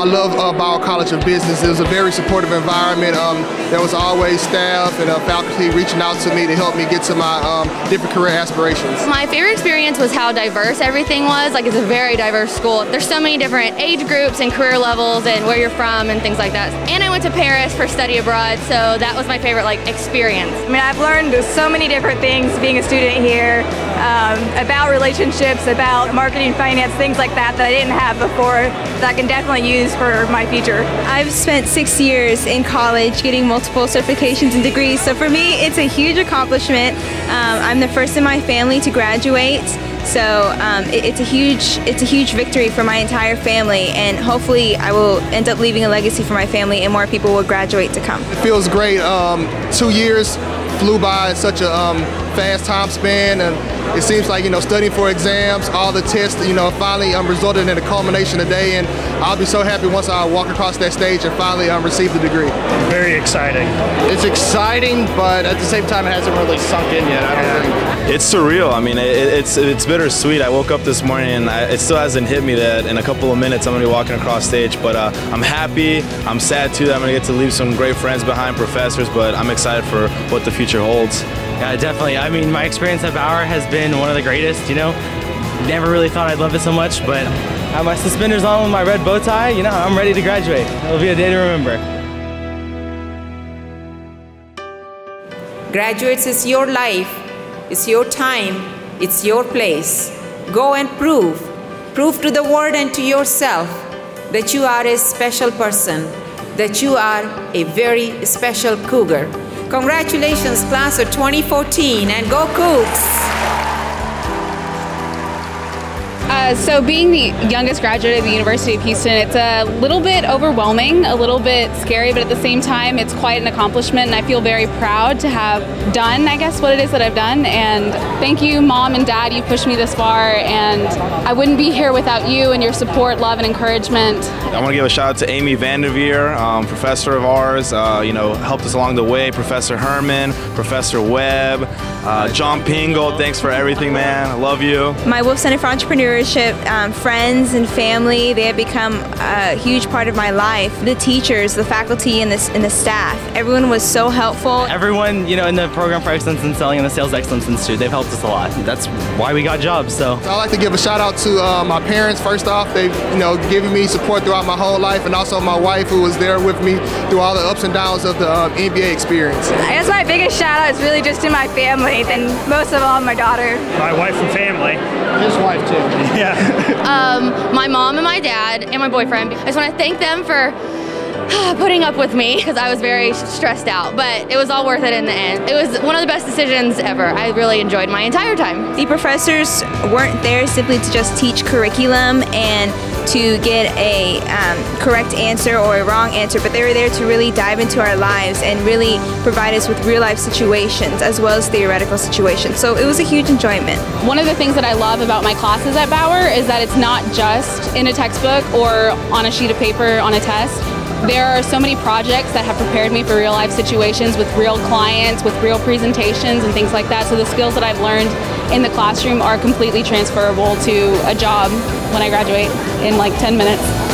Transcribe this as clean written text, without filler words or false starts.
I love Bauer College of Business. It was a very supportive environment. There was always staff and faculty reaching out to me to help me get to my different career aspirations. My favorite experience was how diverse everything was. Like, it's a very diverse school. There's so many different age groups and career levels and where you're from and things like that. And I went to Paris for study abroad, so that was my favorite experience. I mean, I've learned so many different things being a student here, about relationships, about marketing, finance, things like that I didn't have before that I can definitely use for my future. I've spent 6 years in college getting multiple certifications and degrees, so for me it's a huge accomplishment. I'm the first in my family to graduate, so it's a huge victory for my entire family, and hopefully I will end up leaving a legacy for my family and more people will graduate to come. It feels great. 2 years flew by in such a fast time span, and it seems like, studying for exams, all the tests, finally resulted in a culmination today, and I'll be so happy once I walk across that stage and finally receive the degree. Very exciting. It's exciting, but at the same time it hasn't really sunk in yet, I don't think. It's surreal. I mean, it's bittersweet. I woke up this morning and it still hasn't hit me that in a couple of minutes I'm going to be walking across stage, but I'm happy. I'm sad too that I'm going to get to leave some great friends behind, professors, but I'm excited for what the future holds. Yeah, definitely. I mean, my experience at Bauer has been one of the greatest, Never really thought I'd love it so much, but I have my suspenders on with my red bow tie, I'm ready to graduate. It'll be a day to remember. Graduates, it's your life, it's your time, it's your place. Go and prove to the world and to yourself that you are a special person, that you are a very special cougar. Congratulations, class of 2014, and go Cougs! So being the youngest graduate of the University of Houston, it's a little bit overwhelming, a little bit scary, but at the same time it's quite an accomplishment, and I feel very proud to have done, I guess, what it is that I've done. And thank you, Mom and Dad, you pushed me this far, and I wouldn't be here without you and your support, love, and encouragement. I want to give a shout out to Amy Vanderveer, professor of ours, helped us along the way, Professor Herman, Professor Webb, John Pingle, thanks for everything, man. I love you. My Wolf Center for Entrepreneurship, friends and family, they have become a huge part of my life. The teachers, the faculty, and the staff, everyone was so helpful. Everyone, in the Program for Excellence in Selling and the Sales Excellence Institute, they've helped us a lot. That's why we got jobs, so. I'd like to give a shout out to my parents, first off. They've, given me support throughout my whole life, and also my wife, who was there with me through all the ups and downs of the MBA experience. I guess my biggest shout out is really just to my family, then most of all my daughter. My wife and family. His wife too. Yeah. My mom and my dad and my boyfriend. I just want to thank them for putting up with me because I was very stressed out, but it was all worth it in the end. It was one of the best decisions ever. I really enjoyed my entire time. The professors weren't there simply to just teach curriculum and to get a correct answer or a wrong answer, but they were there to really dive into our lives and really provide us with real life situations as well as theoretical situations. So it was a huge enjoyment. One of the things that I love about my classes at Bauer is that it's not just in a textbook or on a sheet of paper on a test. There are so many projects that have prepared me for real life situations with real clients, with real presentations and things like that. So the skills that I've learned in the classroom are completely transferable to a job when I graduate in 10 minutes.